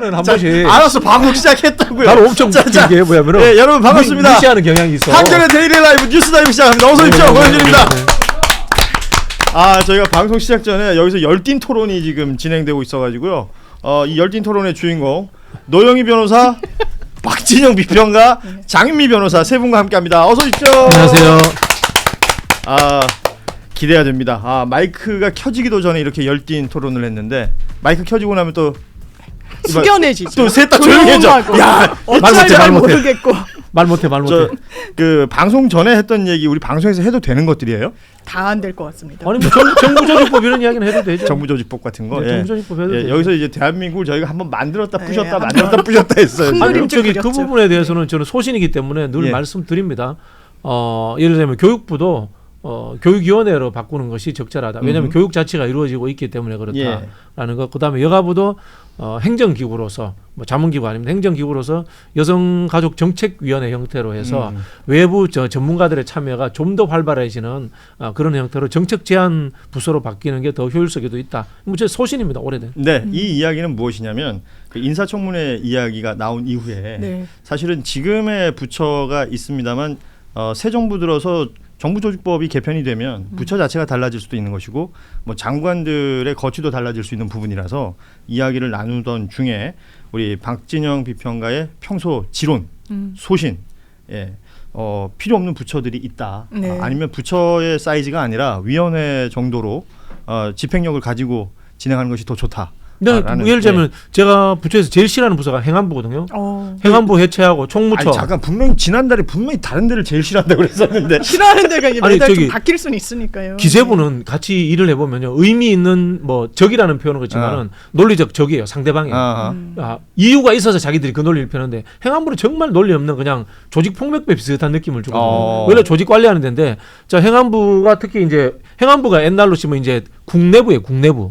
1년은 한 번씩. 알았어, 방송 시작했다고요. 나는 엄청 웃긴 게 뭐냐면은. 네, 여러분 반갑습니다. 무시하는 경향이 있어. 한겨레 데일리 라이브 뉴스 타임 시작합니다. 어서 오십시오. 고현준입니다. 저희가 방송 시작 전에 여기서 열띤 토론이 지금 진행되고 있어가지고요. 이 열띤 토론의 주인공 노영희 변호사, 박진영 비평가, 장윤미 변호사 세 분과 함께합니다. 어서 오십시오. 안녕하세요. 기대가 됩니다. 마이크가 켜지기도 전에 이렇게 열띤 토론을 했는데 마이크 켜지고 나면 또 숙연해지죠. 또 셋 다 조용해져. 야, 어찌할지 모르겠고. 말 못해. 그 방송 전에 했던 얘기 우리 방송에서 해도 되는 것들이에요? 다 안 될 것 같습니다. 아니 뭐 정부조직법 이런 이야기는 해도 되죠. 정부조직법 같은 거. 네, 정부조직법 해도 되죠. 여기서 이제 대한민국을 저희가 한번 만들었다 부셨다 만들었다 부셨다 했어요. 큰 저기 그렸죠. 그 부분에 대해서는 저는 소신이기 때문에 늘 말씀드립니다. 예를 들면 교육부도 교육위원회로 바꾸는 것이 적절하다. 왜냐하면 교육 자체가 이루어지고 있기 때문에 그렇다라는 것. 그다음에 여가부도 행정기구로서 뭐 자문기구 아니면 행정기구로서 여성가족정책위원회 형태로 해서 외부 전문가들의 참여가 좀 더 활발해지는 그런 형태로 정책 제안 부서로 바뀌는 게 더 효율적이도 있다. 뭐 제 소신입니다. 오래된. 네, 이 이야기는 무엇이냐면 그 인사청문회 이야기가 나온 이후에 사실은 지금의 부처가 있습니다만 새 정부 들어서 정부조직법이 개편이 되면 부처 자체가 달라질 수도 있는 것이고 뭐 장관들의 거취도 달라질 수 있는 부분이라서 이야기를 나누던 중에 우리 박진영 비평가의 평소 지론, 소신, 필요 없는 부처들이 있다. 아니면 부처의 사이즈가 아니라 위원회 정도로 집행력을 가지고 진행하는 것이 더 좋다. 네, 예를 들면 제가 부처에서 제일 싫어하는 부서가 행안부거든요. 행안부 해체하고 총무처. 아니 잠깐 분명히 지난달에 분명히 다른 데를 제일 싫어한다고 그랬었는데 싫어하는 데가 이제 매달 좀 바뀔 수는 있으니까요. 기재부는 같이 일을 해보면요 의미 있는 뭐 적이라는 표현은 그렇지만은 논리적 적이에요. 상대방이 이유가 있어서 자기들이 그 논리를 펴는데 행안부는 정말 논리 없는 그냥 조직 폭력배 비슷한 느낌을 주거든요. 원래 조직 관리하는 데인데 자 행안부가 특히 이제 행안부가 옛날로 치면 이제 국내부예요. 국내부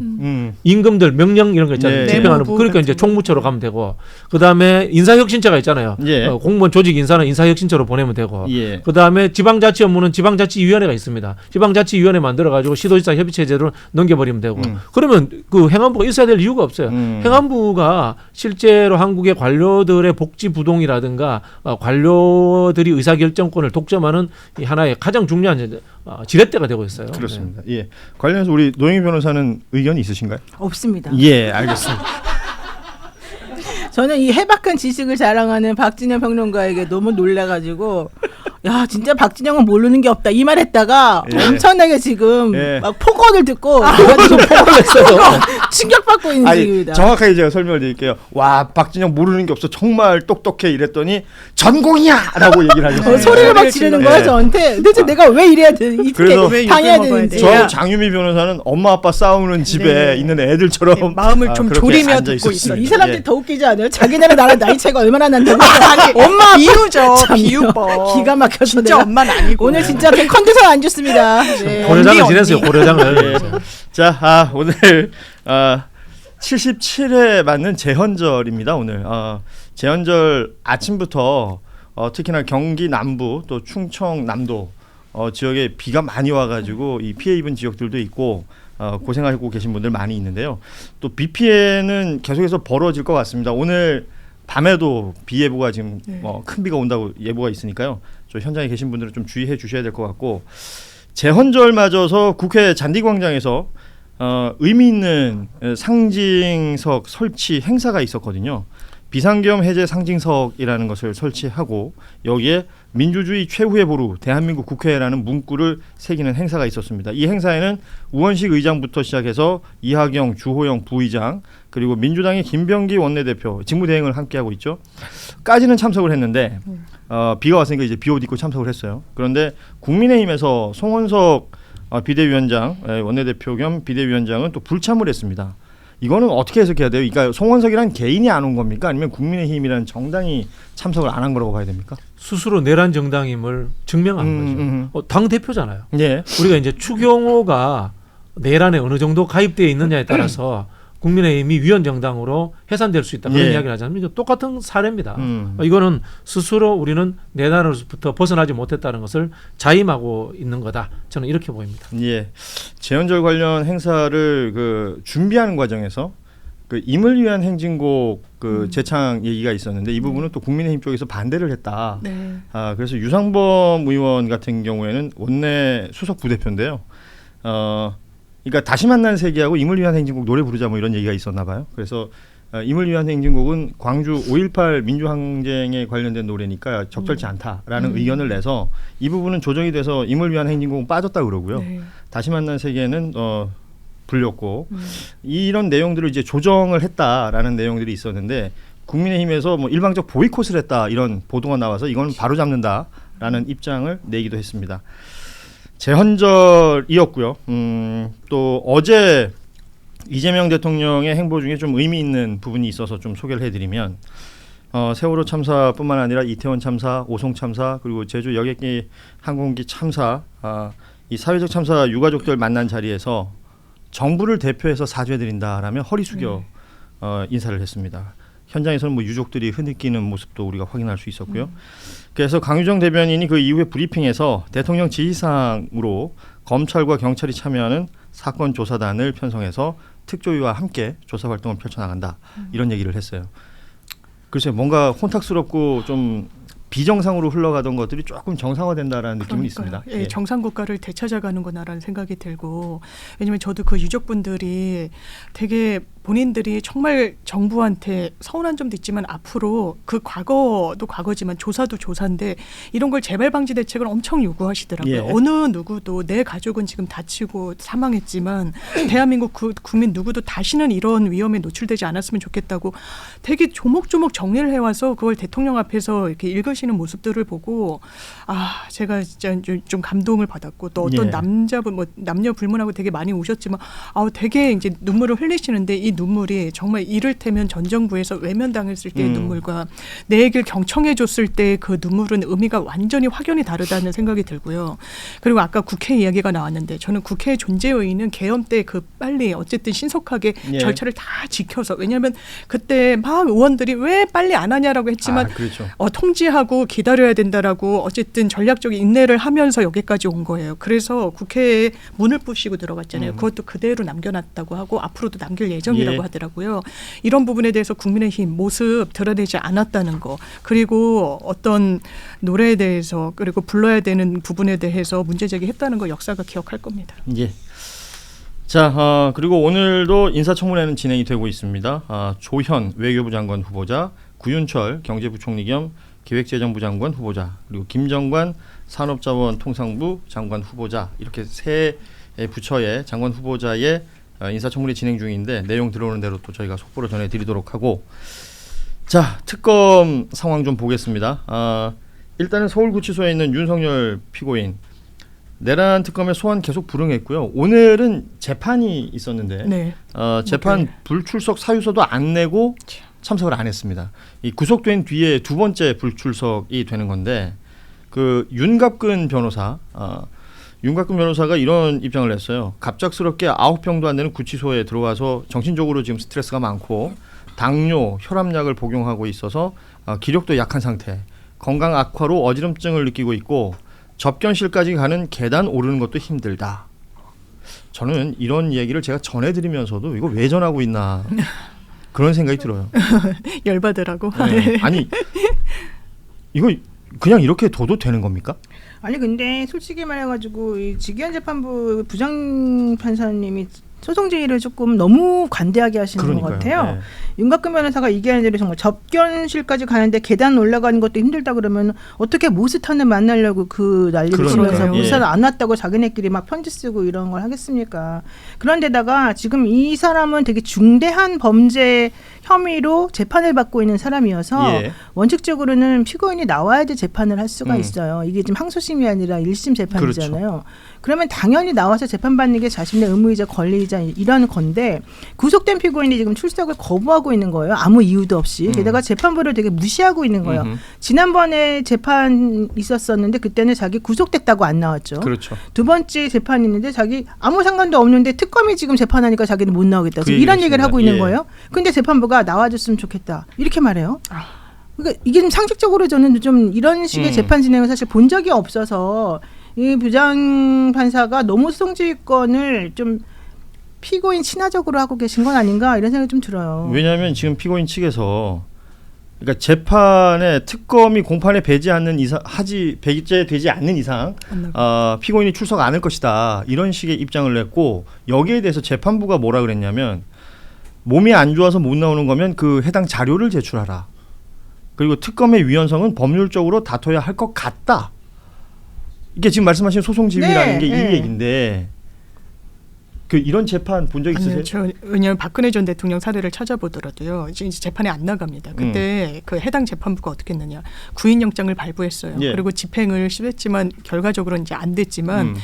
임금들 명령 이런 거 있잖아요. 집행하는 그러니까 이제 총무처로 가면 되고 그 다음에 인사혁신처가 있잖아요. 공무원 조직 인사는 인사혁신처로 보내면 되고 그 다음에 지방자치 업무는 지방자치위원회가 있습니다. 지방자치위원회 만들어가지고 시도지사 협의체제로 넘겨버리면 되고 그러면 그 행안부가 있어야 될 이유가 없어요. 행안부가 실제로 한국의 관료들의 복지 부동이라든가 관료들이 의사결정권을 독점하는 이 하나의 가장 중요한 지렛대가 되고 있어요. 그렇습니다. 예. 관련해서 우리 노영희 변호사는 의견이 있으신가요? 없습니다. 예, 알겠습니다. 저는 이 해박한 지식을 자랑하는 박진영 평론가에게 너무 놀라가지고 야 진짜 박진영은 모르는 게 없다 이 말했다가 엄청나게 지금 막 폭언을 듣고 충격받고 있는 중입니다. 정확하게 제가 설명을 드릴게요. 와 박진영 모르는 게 없어 정말 똑똑해 이랬더니 전공이야라고 얘기를 하셨어요. 소리를 막 지르는 거야 저한테. 도대체 내가 왜 이래야 돼? 그래서 왜 당해야 되는지. 저 장유미 변호사는 엄마 아빠 싸우는 집에 있는 애들처럼 마음을 좀 졸이며 듣고 있어요. 이 사람들 더 웃기지 않아요? 자기네랑 나랑 나이 차이가 얼마나 난다고. 엄마 비유죠. 비유법. 기가 막혀서 진짜 엄마는 아니고. 오늘 진짜 컨디션 안 좋습니다. 고려장을 지냈어요. 고려장을. 자, 오늘 77회 맞는 제헌절입니다. 오늘 제헌절 아침부터 특히나 경기 남부 또 충청남도 지역에 비가 많이 와가지고 이 피해 입은 지역들도 있고 고생하고 계신 분들 많이 있는데요. 또 비 피해는 계속해서 벌어질 것 같습니다. 오늘 밤에도 비 예보가 지금 큰 비가 온다고 예보가 있으니까요. 저 현장에 계신 분들은 좀 주의해 주셔야 될 것 같고 제헌절 맞아서 국회 잔디광장에서 의미 있는 상징석 설치 행사가 있었거든요. 비상계엄 해제 상징석이라는 것을 설치하고 여기에 민주주의 최후의 보루 대한민국 국회라는 문구를 새기는 행사가 있었습니다. 이 행사에는 우원식 의장부터 시작해서 이하경, 주호영 부의장 그리고 민주당의 김병기 원내대표 직무대행을 함께하고 있죠. 까지는 참석을 했는데 비가 왔으니까 이제 비옷 입고 참석을 했어요. 그런데 국민의힘에서 송원석 비대위원장 원내대표 겸 비대위원장은 또 불참을 했습니다. 이거는 어떻게 해석해야 돼요? 그러니까 송원석이란 개인이 안 온 겁니까? 아니면 국민의힘이라는 정당이 참석을 안 한 거라고 봐야 됩니까? 스스로 내란 정당임을 증명한 거죠. 당 대표잖아요. 예. 우리가 이제 추경호가 내란에 어느 정도 가입되어 있느냐에 따라서 국민의힘이 위원 정당으로 해산될 수 있다 그런 이야기를 하잖아요. 이거 똑같은 사례입니다. 이거는 스스로 우리는 내란으로부터 벗어나지 못했다는 것을 자임하고 있는 거다. 저는 이렇게 보입니다. 예, 제헌절 관련 행사를 준비하는 과정에서 그 임을 위한 행진곡 그 재창 얘기가 있었는데 이 부분은 또 국민의힘 쪽에서 반대를 했다. 네. 그래서 유상범 의원 같은 경우에는 원내 수석 부대표인데요. 그러니까 다시 만난 세계하고 임을 위한 행진곡 노래 부르자 뭐 이런 얘기가 있었나 봐요. 그래서 임을 위한 행진곡은 광주 5.18 민주항쟁에 관련된 노래니까 적절치 않다라는 의견을 내서 이 부분은 조정이 돼서 임을 위한 행진곡은 빠졌다 그러고요. 네. 다시 만난 세계는 불렸고 이런 내용들을 이제 조정을 했다라는 내용들이 있었는데 국민의힘에서 뭐 일방적 보이콧을 했다 이런 보도가 나와서 이건 바로 잡는다라는 입장을 내기도 했습니다. 재헌절이었고요. 또 어제 이재명 대통령의 행보 중에 좀 의미 있는 부분이 있어서 좀 소개를 해드리면 세월호 참사뿐만 아니라 이태원 참사, 오송 참사 그리고 제주 여객기 항공기 참사 이 사회적 참사 유가족들 만난 자리에서 정부를 대표해서 사죄드린다라며 허리 숙여 인사를 했습니다. 현장에서는 뭐 유족들이 흐느끼는 모습도 우리가 확인할 수 있었고요. 그래서 강유정 대변인이 그 이후에 브리핑에서 대통령 지시사항으로 검찰과 경찰이 참여하는 사건 조사단을 편성해서 특조위와 함께 조사 활동을 펼쳐나간다 이런 얘기를 했어요. 글쎄 뭔가 혼탁스럽고 좀 비정상으로 흘러가던 것들이 조금 정상화된다라는 느낌이 있습니다. 예, 정상 국가를 되찾아가는구나라는 생각이 들고 왜냐하면 저도 그 유족분들이 되게 본인들이 정말 정부한테 서운한 점도 있지만 앞으로 그 과거도 과거지만 조사도 조사인데 이런 걸 재발 방지 대책을 엄청 요구하시더라고요. 예. 어느 누구도 내 가족은 지금 다치고 사망했지만 대한민국 국민 누구도 다시는 이런 위험에 노출되지 않았으면 좋겠다고 되게 조목조목 정리를 해와서 그걸 대통령 앞에서 이렇게 읽으시는 모습들을 보고 제가 진짜 좀 감동을 받았고 또 어떤 예. 남자분 뭐 남녀 불문하고 되게 많이 오셨지만 되게 이제 눈물을 흘리시는데 이 눈물이 정말 이를테면 전 정부에서 외면당했을 때의 눈물과 내 얘기를 경청해줬을 때 그 눈물은 의미가 완전히 확연히 다르다는 생각이 들고요. 그리고 아까 국회 이야기가 나왔는데 저는 국회의 존재 의의는 계엄 때 그 빨리 어쨌든 신속하게 예. 절차를 다 지켜서 왜냐하면 그때 막 의원들이 왜 빨리 안 하냐라고 했지만 그렇죠. 통지하고 기다려야 된다라고 어쨌든 전략적인 인내를 하면서 여기까지 온 거예요. 그래서 국회에 문을 부시고 들어갔잖아요. 그것도 그대로 남겨놨다고 하고 앞으로도 남길 예정이라고 하더라고요. 이런 부분에 대해서 국민의힘 모습 드러내지 않았다는 거 그리고 어떤 노래에 대해서 그리고 불러야 되는 부분에 대해서 문제 제기했다는 거 역사가 기억할 겁니다. 예. 자, 그리고 오늘도 인사청문회는 진행이 되고 있습니다. 조현 외교부 장관 후보자, 구윤철 경제부총리 겸 기획재정부 장관 후보자, 그리고 김정관 산업자원통상부 장관 후보자 이렇게 세 부처의 장관 후보자의 인사청문회 진행 중인데 내용 들어오는 대로 또 저희가 속보로 전해드리도록 하고 자 특검 상황 좀 보겠습니다. 일단은 서울구치소에 있는 윤석열 피고인 내란 특검의 소환 계속 불응했고요. 오늘은 재판이 있었는데 네. 재판 불출석 사유서도 안 내고 참석을 안 했습니다. 이 구속된 뒤에 두 번째 불출석이 되는 건데 그 윤갑근 변호사가 이런 입장을 냈어요. 갑작스럽게 9병도 안 되는 구치소에 들어와서 정신적으로 지금 스트레스가 많고 당뇨, 혈압약을 복용하고 있어서 기력도 약한 상태, 건강 악화로 어지럼증을 느끼고 있고 접견실까지 가는 계단 오르는 것도 힘들다. 저는 이런 얘기를 제가 전해드리면서도 이거 왜 전하고 있나 그런 생각이 들어요. 열받으라고. 네. 아니 이거 그냥 이렇게 둬도 되는 겁니까? 아니 근데 솔직히 말해가지고 이 직위원 재판부 부장 판사님이 소송 제의를 조금 너무 관대하게 하시는 그러니까요. 것 같아요. 네. 윤곽근 변호사가 얘기하는 대로 정말 접견실까지 가는데 계단 올라가는 것도 힘들다 그러면 어떻게 모스탄을 만나려고 그 난리를 그러니까요. 치면서 예. 모스탄을 안 왔다고 자기네끼리 막 편지 쓰고 이런 걸 하겠습니까? 그런데다가 지금 이 사람은 되게 중대한 범죄 혐의로 재판을 받고 있는 사람이어서 예. 원칙적으로는 피고인이 나와야지 재판을 할 수가 있어요. 이게 지금 항소심이 아니라 1심 재판이잖아요. 그렇죠. 그러면 당연히 나와서 재판받는 게 자신의 의무이자 권리이자 이런 건데 구속된 피고인이 지금 출석을 거부하고 있는 거예요. 아무 이유도 없이. 게다가 재판부를 되게 무시하고 있는 거예요. 지난번에 재판 있었었는데 그때는 자기 구속됐다고 안 나왔죠. 그렇죠. 두 번째 재판이 있는데 자기 아무 상관도 없는데 특검이 지금 재판하니까 자기는 못 나오겠다. 그 이런 얘기를 얘기였습니다. 하고 있는 예. 거예요. 근데 재판부가 나와줬으면 좋겠다. 이렇게 말해요. 그러니까 이게 좀 상식적으로 저는 좀 이런 식의 재판 진행을 사실 본 적이 없어서 이 부장 판사가 너무 소송지휘권을 좀 피고인 친화적으로 하고 계신 건 아닌가 이런 생각이 좀 들어요. 왜냐하면 지금 피고인 측에서 그러니까 재판에 특검이 공판에 배제되지 않는 이상 피고인이 출석 않을 것이다 이런 식의 입장을 냈고 여기에 대해서 재판부가 뭐라 그랬냐면 몸이 안 좋아서 못 나오는 거면 그 해당 자료를 제출하라. 그리고 특검의 위헌성은 법률적으로 다퉈야 할 것 같다. 이게 지금 말씀하신 소송 지휘라는 게 이 얘기인데 그 이런 재판 본 적 있으세요? 아니요, 왜냐하면 박근혜 전 대통령 사례를 찾아보더라도요. 이제 재판에 안 나갑니다. 그때 그 해당 재판부가 어떻게 했느냐. 구인영장을 발부했어요. 예. 그리고 집행을 시했지만 결과적으로 이제 안 됐지만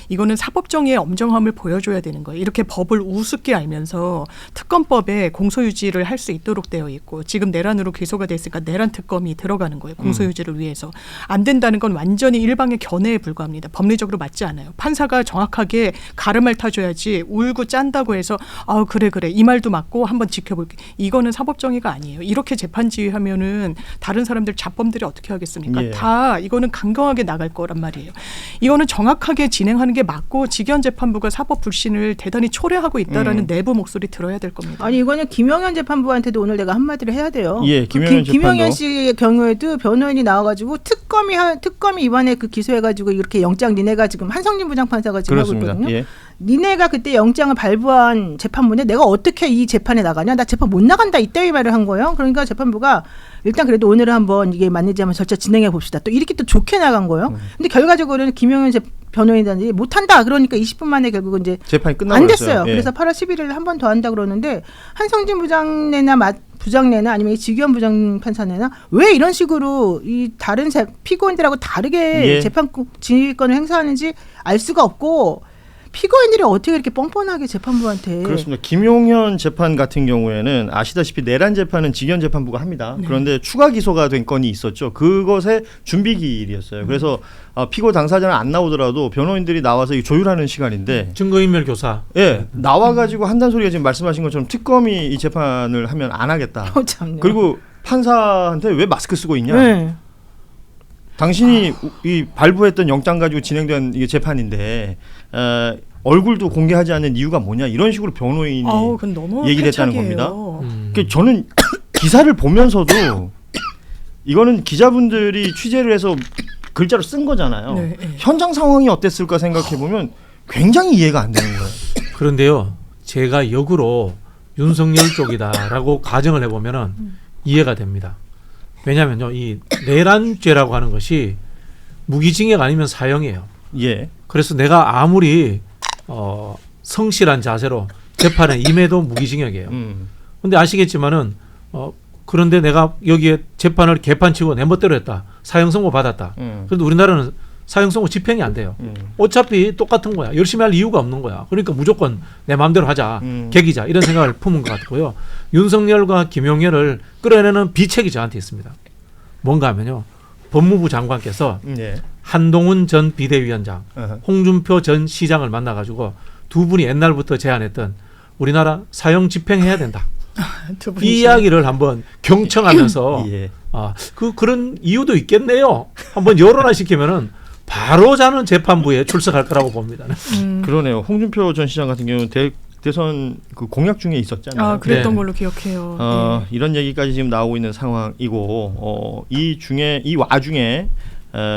이거는 사법정의의 엄정함을 보여줘야 되는 거예요. 이렇게 법을 우습게 알면서 특검법에 공소유지를 할 수 있도록 되어 있고 지금 내란으로 기소가 됐으니까 내란 특검이 들어가는 거예요. 공소유지를 위해서. 안 된다는 건 완전히 일방의 견해에 불과합니다. 법리적으로 맞지 않아요. 판사가 정확하게 가름을 타줘야지 울고 짠다고 해서 그래 이 말도 맞고 한번 지켜볼게. 이거는 사법정의가 아니에요. 이렇게 재판 지휘하면은 다른 사람들 잡범들이 어떻게 하겠습니까? 예. 다 이거는 강경하게 나갈 거란 말이에요. 이거는 정확하게 진행하는 게 맞고 직위원재판부가 사법 불신을 대단히 초래하고 있다라는 내부 목소리 들어야 될 겁니다. 아니 이거는 김영현 재판부한테도 오늘 내가 한마디를 해야 돼요. 예, 김영현 씨의 경우에도 변호인이 나와가지고 특검이 이번에 그 기소해가지고 이렇게 영장 니네가 지금 한성진 부장판사가 지금 그렇습니다. 하고 있거든요. 예. 니네가 그때 영장을 발부한 재판부인데 내가 어떻게 이 재판에 나가냐? 나 재판 못 나간다 이따위 말을 한 거예요. 그러니까 재판부가 일단 그래도 오늘은 한번 이게 맞는지 한번 절차 진행해 봅시다. 또 이렇게 또 좋게 나간 거예요. 근데 결과적으로는 김영현 변호인단이 못한다. 그러니까 20분 만에 결국은 이제 재판이 안 됐어요. 예. 그래서 8월 11일 한 번 더 한다 그러는데 한성진 부장내나 아니면 이 직위원 부장판사내나 왜 이런 식으로 이 다른 피고인들하고 다르게 예. 재판 지휘권을 행사하는지 알 수가 없고 피고인들이 어떻게 이렇게 뻔뻔하게 재판부한테 그렇습니다. 김용현 재판 같은 경우에는 아시다시피 내란 재판은 직위원 재판부가 합니다. 네. 그런데 추가 기소가 된 건이 있었죠. 그것의 준비기일이었어요. 그래서 피고 당사자는 안 나오더라도 변호인들이 나와서 이 조율하는 시간인데 증거인멸 교사. 예, 나와가지고 한단 소리가 지금 말씀하신 것처럼 특검이 이 재판을 하면 안 하겠다. 참네요. 그리고 판사한테 왜 마스크 쓰고 있냐? 네. 당신이 이 발부했던 영장 가지고 진행된 이게 재판인데 얼굴도 공개하지 않는 이유가 뭐냐 이런 식으로 변호인이 그건 너무 얘기를 했다는 패착이에요. 겁니다. 그러니까 저는 기사를 보면서도 이거는 기자분들이 취재를 해서 글자로 쓴 거잖아요. 네, 네. 현장 상황이 어땠을까 생각해 보면 굉장히 이해가 안 되는 거예요. 그런데요, 제가 역으로 윤석열 쪽이다라고 가정을 해보면은 이해가 됩니다. 왜냐하면요, 이 내란죄라고 하는 것이 무기징역 아니면 사형이에요. 예. 그래서 내가 아무리 성실한 자세로 재판에 임해도 무기징역이에요. 근데 아시겠지만은 그런데 내가 여기에 재판을 개판치고 내 멋대로 했다. 사형 선고 받았다. 그런데 우리나라는 사형 선고 집행이 안 돼요. 어차피 똑같은 거야. 열심히 할 이유가 없는 거야. 그러니까 무조건 내 마음대로 하자. 개기자. 이런 생각을 품은 것 같고요. 윤석열과 김용현을 끌어내는 비책이 저한테 있습니다. 뭔가 하면요. 법무부 장관께서 예. 한동훈 전 비대위원장, 어허. 홍준표 전 시장을 만나가지고 두 분이 옛날부터 제안했던 우리나라 사형 집행해야 된다. 두 분이 이 이야기를 한번 경청하면서 예. 그런 이유도 있겠네요. 한번 여론화시키면은 바로 자는 재판부에 출석할 거라고 봅니다. 그러네요. 홍준표 전 시장 같은 경우는 대선 그 공약 중에 있었잖아요. 그랬던 네. 걸로 기억해요. 이런 얘기까지 지금 나오고 있는 상황이고 이 와중에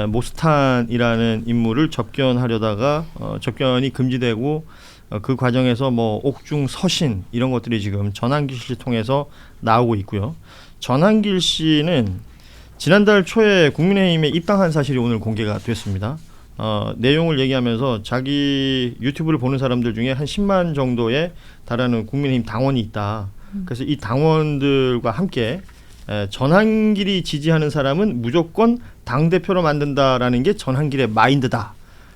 모스탄이라는 인물을 접견하려다가 접견이 금지되고 그 과정에서 뭐 옥중 서신 이런 것들이 지금 전한길 씨 통해서 나오고 있고요. 전한길 씨는 지난달 초에 국민의힘에 입당한 사실이 오늘 공개가 됐습니다. 내용을 얘기하면서 자기 유튜브를 보는 사람들 중에 한 10만 정도에 달하는 국민의힘 당원이 있다. 그래서 이 당원들과 함께 전한길이 지지하는 사람은 무조건 당대표로 만든다라는 게 전한길의 마인드다.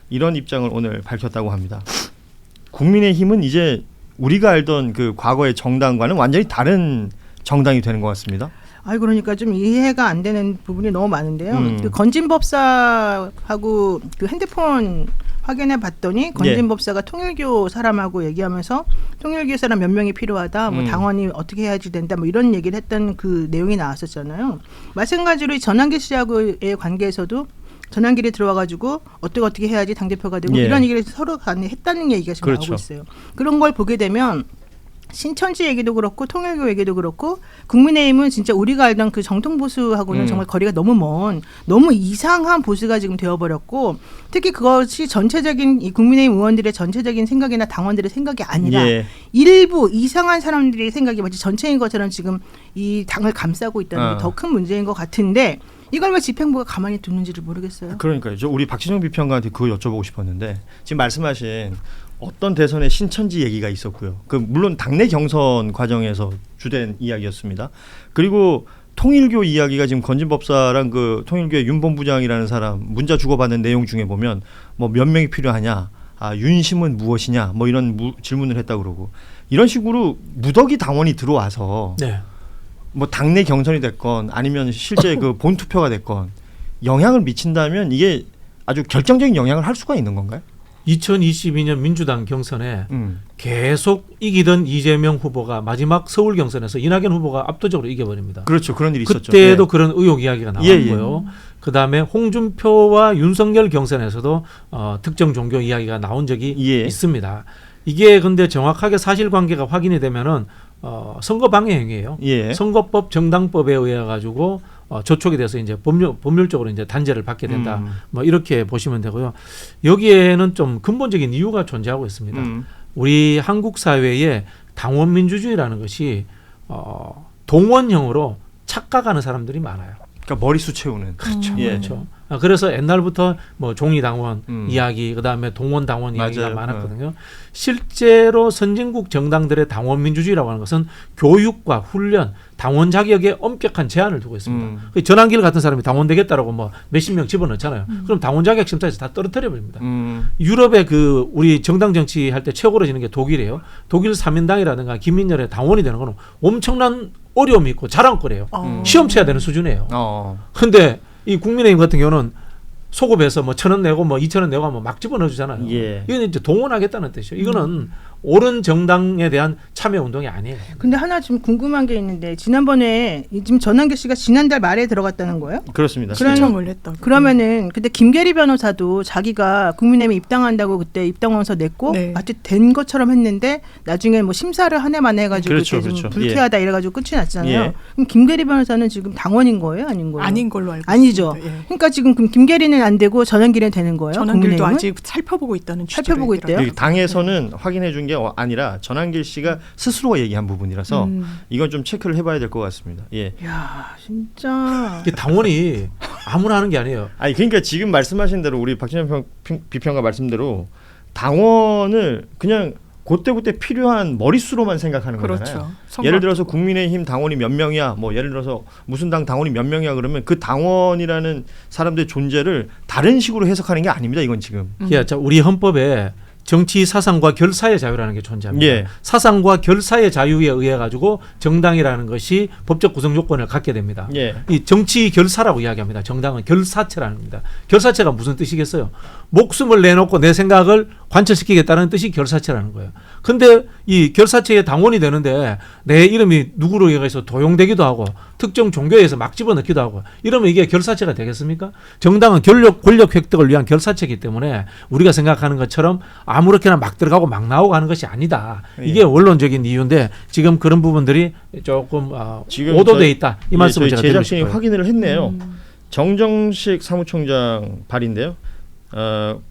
이런 입장을 오늘 밝혔다고 합니다. 국민의힘은 이제 우리가 알던 그 과거의 정당과는 완전히 다른 정당이 되는 것 같습니다. 그러니까 좀 이해가 안 되는 부분이 너무 많은데요. 그 건진법사하고 그 핸드폰 확인해 봤더니 건진법사가 통일교 사람하고 얘기하면서 통일교 사람 몇 명이 필요하다. 뭐 당원이 어떻게 해야지 된다. 뭐 이런 얘기를 했던 그 내용이 나왔었잖아요. 마찬가지로 전한길 씨하고의 관계에서도 전환길에 들어와가지고 어떻게 해야지 당대표가 되고 예. 이런 얘기를 서로 간에 했다는 얘기가 지금 그렇죠. 나오고 있어요. 그런 걸 보게 되면 신천지 얘기도 그렇고 통일교 얘기도 그렇고 국민의힘은 진짜 우리가 알던 그 정통 보수하고는 정말 거리가 너무 먼 너무 이상한 보수가 지금 되어버렸고 특히 그것이 전체적인 이 국민의힘 의원들의 전체적인 생각이나 당원들의 생각이 아니라 예. 일부 이상한 사람들의 생각이 마치 전체인 것처럼 지금 이 당을 감싸고 있다는 게 더 큰 문제인 것 같은데 이걸 왜 집행부가 가만히 두는지를 모르겠어요. 그러니까요. 저 우리 박진영 비평가한테 그거 여쭤보고 싶었는데 지금 말씀하신 어떤 대선에 신천지 얘기가 있었고요. 그 물론 당내 경선 과정에서 주된 이야기였습니다. 그리고 통일교 이야기가 지금 건진법사랑 그 통일교의 윤 본부장이라는 사람 문자 주고받는 내용 중에 보면 뭐 몇 명이 필요하냐, 윤심은 무엇이냐, 뭐 이런 질문을 했다 그러고 이런 식으로 무더기 당원이 들어와서 네. 뭐 당내 경선이 됐건 아니면 실제 그 본 투표가 됐건 영향을 미친다면 이게 아주 결정적인 영향을 할 수가 있는 건가요? 2022년 민주당 경선에 계속 이기던 이재명 후보가 마지막 서울 경선에서 이낙연 후보가 압도적으로 이겨버립니다. 그렇죠. 그런 일이 있었죠. 그때도 예. 그런 의혹 이야기가 나왔고요. 그다음에 홍준표와 윤석열 경선에서도 특정 종교 이야기가 나온 적이 있습니다. 이게 근데 정확하게 사실관계가 확인이 되면은 선거 방해 행위예요. 예. 선거법 정당법에 의해 가지고 저촉이 돼서 이제 법률적으로 이제 단죄를 받게 된다. 뭐 이렇게 보시면 되고요. 여기에는 좀 근본적인 이유가 존재하고 있습니다. 우리 한국 사회에 당원 민주주의라는 것이 동원형으로 착각하는 사람들이 많아요. 그러니까 머리수 채우는. 그렇죠. 예. 그렇죠. 그래서 옛날부터 뭐 종이당원 이야기, 그다음에 동원당원 이야기가 맞아요. 많았거든요. 실제로 선진국 정당들의 당원 민주주의라고 하는 것은 교육과 훈련, 당원 자격에 엄격한 제한을 두고 있습니다. 전환길 같은 사람이 당원 되겠다라고 뭐 몇십 명 집어넣잖아요. 그럼 당원 자격 심사에서 다 떨어뜨려 버립니다. 유럽의 그 우리 정당 정치 할 때 최고로 지는 게 독일이에요. 독일 3인당이라든가 김민열의 당원이 되는 거는 엄청난 어려움이 있고 자랑거리예요. 시험 쳐야 되는 수준이에요. 근데 이 국민의힘 같은 경우는 소급해서 뭐 1,000원 내고 뭐 2,000원 내고 하면 막 집어넣어 주잖아요. 예. 이건 이제 동원하겠다는 뜻이죠. 이거는 옳은 정당에 대한 참여 운동이 아니에요. 근데 하나 지금 궁금한 게 있는데 지난번에 지금 전환길 씨가 지난달 말에 들어갔다는 거예요? 그렇습니다. 신청 올렸다고. 그러면은 근데 김계리 변호사도 자기가 국민의힘에 입당한다고 그때 입당원서 냈고 네. 마치 된 것처럼 했는데 나중에 뭐 심사를 한 해만 해가지고 그렇죠, 이렇게 좀 그렇죠. 불쾌하다 이래가지고 끝이 났잖아요. 예. 그럼 김계리 변호사는 지금 당원인 거예요, 아닌 거예요? 아닌 걸로 알고 아니죠. 있습니다. 예. 그러니까 지금 그럼 김계리는 안 되고 전환길은 되는 거예요? 전환길도 국민의힘은? 아직 살펴보고 있다는 취지로 살펴보고 얘기를 있대요? 이 당에서는 확인해 준 게 아니라 전환길 씨가 스스로가 얘기한 부분이라서 이건 좀 체크를 해봐야 될 것 같습니다. 예. 야 진짜. 이게 당원이 아무나 하는 게 아니에요. 아니 그러니까 지금 말씀하신 대로 우리 박진영 비평가 말씀대로 당원을 그냥 그때그때 필요한 머릿수로만 생각하는 거잖아요. 그렇죠. 예를 들어서 국민의힘 당원이 몇 명이야, 뭐 예를 들어서 무슨 당 당원이 몇 명이야 그러면 그 당원이라는 사람들의 존재를 다른 식으로 해석하는 게 아닙니다. 이건 지금. 자, 우리 헌법에 정치 사상과 결사의 자유라는 게 존재합니다. 예. 사상과 결사의 자유에 의해 가지고 정당이라는 것이 법적 구성 요건을 갖게 됩니다. 예. 이 정치 결사라고 이야기합니다. 정당은 결사체라는 겁니다. 결사체가 무슨 뜻이겠어요? 목숨을 내놓고 내 생각을 관철시키겠다는 뜻이 결사체라는 거예요. 근데 이 결사체의 당원이 되는데 내 이름이 누구로 의해서 도용되기도 하고 특정 종교에서 막 집어넣기도 하고 이러면 이게 결사체가 되겠습니까? 정당은 권력 획득을 위한 결사체이기 때문에 우리가 생각하는 것처럼 아무렇게나 막 들어가고 막 나오고 하는 것이 아니다. 이게 원론적인 이유인데 지금 그런 부분들이 조금 지금 오도돼 있다. 이 말씀을 제가 드리고 제작진이 싶어요. 확인을 했네요. 정정식 사무총장 발인데요.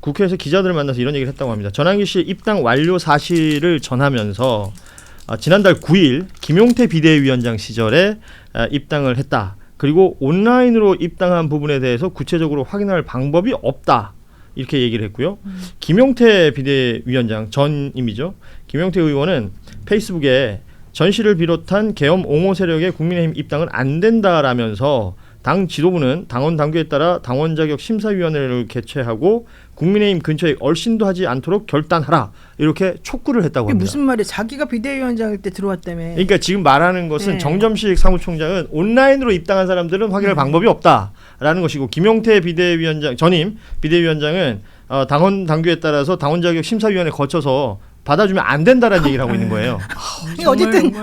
국회에서 기자들을 만나서 이런 얘기를 했다고 합니다. 전환길 씨의 입당 완료 사실을 전하면서 지난달 9일 김용태 비대위원장 시절에 입당을 했다. 그리고 온라인으로 입당한 부분에 대해서 구체적으로 확인할 방법이 없다. 이렇게 얘기를 했고요. 김용태 비대위원장 전임이죠. 김용태 의원은 페이스북에 전 씨를 비롯한 계엄 옹호 세력의 국민의힘 입당은 안 된다라면서 당 지도부는 당원 당규에 따라 당원 자격 심사위원회를 개최하고 국민의힘 근처에 얼씬도 하지 않도록 결단하라 이렇게 촉구를 했다고 이게 합니다. 무슨 말이에요? 자기가 비대위원장일 때 들어왔다며. 그러니까 지금 말하는 것은 네. 정점식 사무총장은 온라인으로 입당한 사람들은 확인할 방법이 없다라는 것이고 김용태 비대위원장 전임 비대위원장은 당원 당규에 따라서 당원 자격 심사위원회 거쳐서 받아주면 안 된다라는 얘기를 하고 있는 거예요.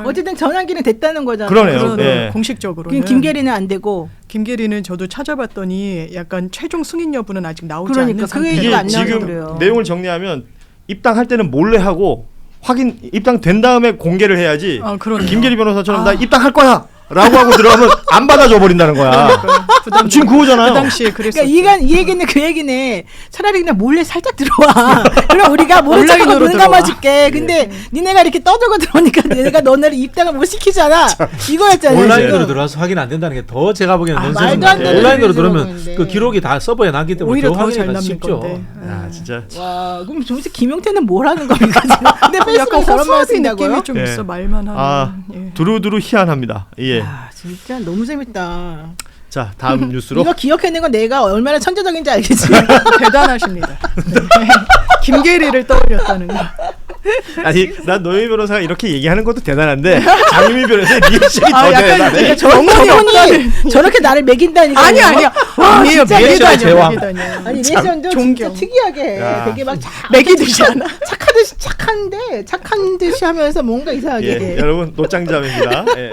어쨌든 전환길은 됐다는 거잖아요. 그러네요. 그러네. 예. 공식적으로. 그럼 김계리는 안 되고. 김계리는 저도 찾아봤더니 약간 최종 승인 여부는 아직 나오지 그러니까 않는 그 상태예요. 얘기가 이게 안 나와서 지금 그래요. 내용을 정리하면 입당할 때는 몰래 하고 입당된 다음에 공개를 해야지. 그러네요. 김계리 변호사처럼 나 입당할 거야 라고 하고 들어가면 안 받아줘 버린다는 거야. 지금 그거잖아요. 그 당시에 그랬었죠. 그러니까 이 얘기는 그 얘기네. 차라리 그냥 몰래 살짝 들어와. 그럼 우리가 모른 척하고 온라인으로 눈 들어와. 감아줄게. 근데 니네가 이렇게 떠들고 들어오니까 내가 너네를 입당을 못 시키잖아. 이거였잖아요. 온라인으로 지금. 들어와서 확인 안 된다는 게 더 제가 보기에는 말도 논센스입니다. 안 되는 온라인으로 소리를 들으면 들어보는데. 그 기록이 다 서버에 남기 때문에 오히려 더 더 잘 확인이 남는 쉽죠. 건데. 야 진짜. 와, 그럼 도대체 김용태는 뭘 하는 겁니까? 지금? 근데 페이스북에 약간 저런 말 허수아비 쓴다고요? 느낌이 좀 예. 있어. 말만 하는. 예. 두루두루 희한합니다. 예. 아, 진짜 너무 재밌다. 자 다음 뉴스로. 이거 기억해낸 건 내가 얼마나 천재적인지 알겠지? 대단하십니다. 네. 김계리를 떠올렸다는 거. 아니 난 노영희 변호사가 이렇게 얘기하는 것도 대단한데 장유미 변호사의 리액션이 더 약간 대단해. 이게 저분이 저렇게 나를 매긴다니까. 아니 아니야. 아니에요. 진짜 리액션의 제왕. 매기다니요. 아니 리액션도 진짜 존경. 특이하게 해. 야. 되게 막 매기듯이 하나. 착한 듯이 하면서 뭔가 이상하게 예, 해. 여러분 노짱잠입니다. 예.